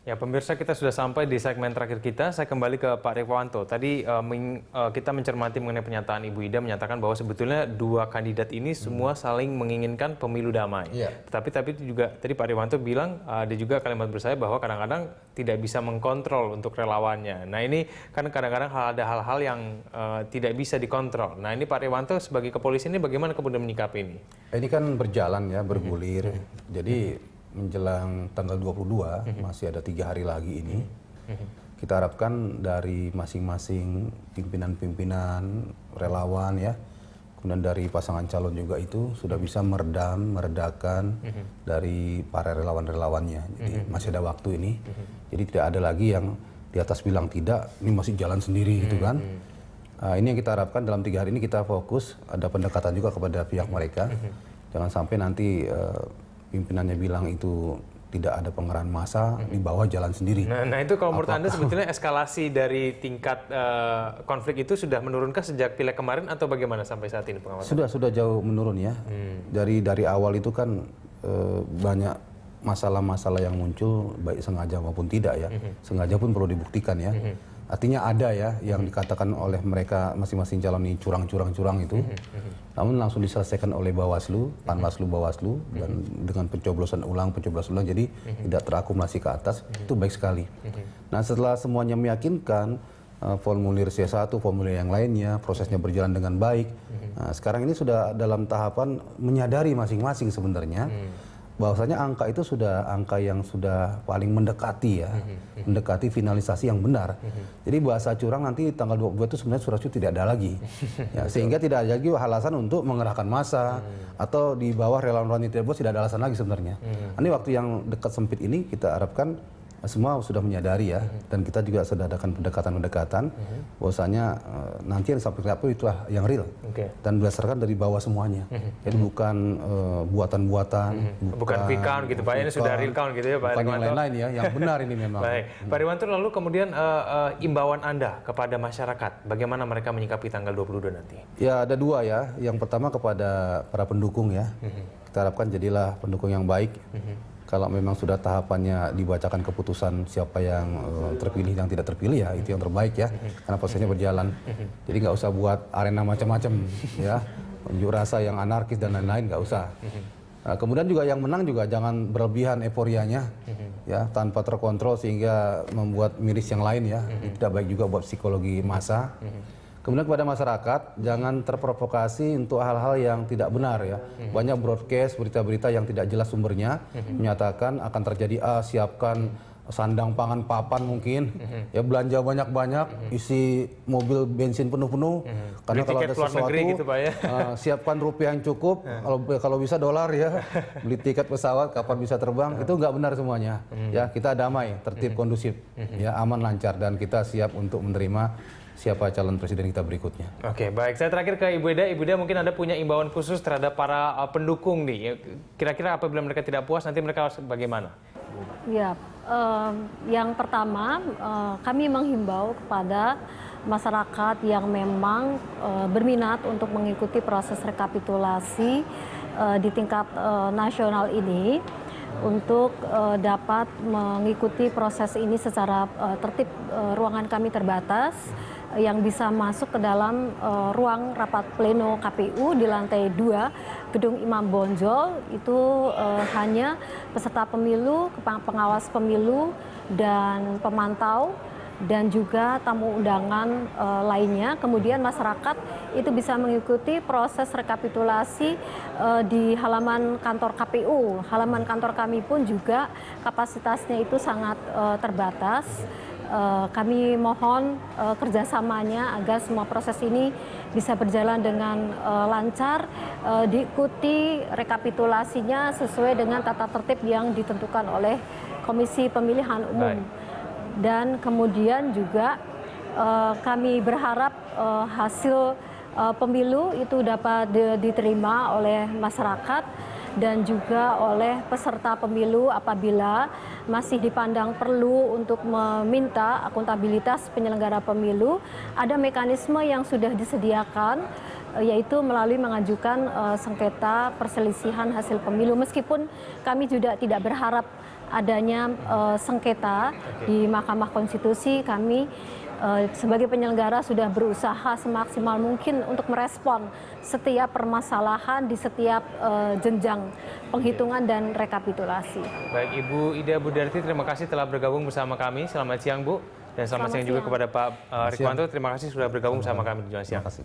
Ya, pemirsa, kita sudah sampai di segmen terakhir kita. Saya kembali ke Pak Rekwanto. Tadi kita mencermati mengenai pernyataan Ibu Ida menyatakan bahwa sebetulnya dua kandidat ini semua saling menginginkan pemilu damai. Iya. Tapi itu juga tadi Pak Rekwanto bilang ada juga kalimat bersaya bahwa kadang-kadang tidak bisa mengkontrol untuk relawannya. Nah, ini kan kadang-kadang ada hal-hal yang tidak bisa dikontrol. Nah, ini Pak Rekwanto sebagai kepolisian ini bagaimana kemudian menyikapi ini? Ini kan berjalan ya, bergulir. Jadi menjelang tanggal 22, masih ada 3 hari lagi ini. Kita harapkan dari masing-masing pimpinan-pimpinan relawan ya, kemudian dari pasangan calon juga itu sudah bisa meredakan dari para relawan-relawannya. Jadi masih ada waktu ini. Jadi tidak ada lagi yang di atas bilang tidak, ini masih jalan sendiri gitu kan. Ini yang kita harapkan dalam 3 hari ini kita fokus, ada pendekatan juga kepada pihak mereka. Jangan sampai nanti pimpinannya bilang itu tidak ada pengerahan massa, di bawah jalan sendiri. Nah itu kalau menurut Anda sebetulnya eskalasi dari tingkat konflik itu sudah menurunkah sejak pileg kemarin atau bagaimana sampai saat ini pengawasan? Sudah jauh menurun ya. Dari awal itu kan banyak masalah-masalah yang muncul, baik sengaja maupun tidak ya. Sengaja pun perlu dibuktikan ya. Artinya ada ya yang dikatakan oleh mereka masing-masing calon ini curang itu. Namun langsung diselesaikan oleh Bawaslu, Panwaslu, Bawaslu dan dengan pencoblosan ulang, jadi tidak terakumulasi ke atas. Itu baik sekali. Nah, setelah semuanya meyakinkan, formulir C1, formulir yang lainnya, prosesnya berjalan dengan baik. Nah, sekarang ini sudah dalam tahapan menyadari masing-masing sebenarnya bahwasanya angka itu sudah angka yang sudah paling mendekati ya, mendekati finalisasi yang benar. Jadi bahasa curang nanti tanggal 22 itu sebenarnya surat-surat tidak ada lagi. Ya, sehingga tidak ada lagi alasan untuk mengerahkan massa atau di bawah relawan yang tidak ada alasan lagi sebenarnya. Ini waktu yang dekat sempit ini kita harapkan semua sudah menyadari ya, dan kita juga sudah adakan pendekatan-pendekatan bahwasanya nanti yang sampai ke itulah yang real dan berdasarkan dari bawah semuanya. Jadi bukan buatan-buatan, bukan quick count gitu Pak, ini sudah real count gitu ya Pak. Bukan yang lain-lain ya, yang benar ini memang. Baik, Pak Rekwanto, lalu kemudian imbauan Anda kepada masyarakat, bagaimana mereka menyikapi tanggal 22 nanti? Ya ada dua ya, yang pertama kepada para pendukung ya, kita harapkan jadilah pendukung yang baik. Kalau memang sudah tahapannya dibacakan keputusan siapa yang terpilih, yang tidak terpilih ya itu yang terbaik ya, karena prosesnya berjalan. Jadi nggak usah buat arena macam-macam ya, unjuk rasa yang anarkis dan lain-lain nggak usah. Nah, kemudian juga yang menang juga jangan berlebihan euforianya ya, tanpa terkontrol sehingga membuat miris yang lain ya, itu tidak baik juga buat psikologi massa. Kemudian kepada masyarakat, jangan terprovokasi untuk hal-hal yang tidak benar ya. Banyak broadcast, berita-berita yang tidak jelas sumbernya, menyatakan akan terjadi siapkan sandang pangan papan mungkin, ya belanja banyak-banyak, isi mobil bensin penuh-penuh, karena kalau ada sesuatu, gitu, Pak, ya? Siapkan rupiah yang cukup, kalau bisa dolar ya, beli tiket pesawat, kapan bisa terbang, itu nggak benar semuanya. Ya kita damai, tertib, kondusif, ya aman, lancar, dan kita siap untuk menerima siapa calon presiden kita berikutnya. Oke, baik. Saya terakhir ke Ibu Ida. Ibu Ida, mungkin Anda punya imbauan khusus terhadap para pendukung nih. Kira-kira apabila mereka tidak puas, nanti mereka harus bagaimana? Ya, yang pertama kami menghimbau kepada masyarakat yang memang berminat untuk mengikuti proses rekapitulasi di tingkat nasional ini untuk dapat mengikuti proses ini secara tertib. Ruangan kami terbatas, yang bisa masuk ke dalam ruang rapat pleno KPU di lantai 2 Gedung Imam Bonjol itu hanya peserta pemilu, pengawas pemilu, dan pemantau, dan juga tamu undangan lainnya. Kemudian masyarakat itu bisa mengikuti proses rekapitulasi di halaman kantor KPU. Halaman kantor kami pun juga kapasitasnya itu sangat terbatas. Kami mohon kerjasamanya agar semua proses ini bisa berjalan dengan lancar, diikuti rekapitulasinya sesuai dengan tata tertib yang ditentukan oleh Komisi Pemilihan Umum. Dan kemudian juga kami berharap hasil pemilu itu dapat diterima oleh masyarakat dan juga oleh peserta pemilu apabila masih dipandang perlu untuk meminta akuntabilitas penyelenggara pemilu. Ada mekanisme yang sudah disediakan, yaitu melalui mengajukan sengketa perselisihan hasil pemilu. Meskipun kami juga tidak berharap adanya sengketa di Mahkamah Konstitusi, kami sebagai penyelenggara sudah berusaha semaksimal mungkin untuk merespon setiap permasalahan di setiap jenjang penghitungan dan rekapitulasi. Baik, Ibu Ida Budarti, terima kasih telah bergabung bersama kami. Selamat siang, Bu. Dan selamat siang juga kepada Pak Rikwanto. Terima kasih sudah bergabung bersama kami di Siang. Terima kasih.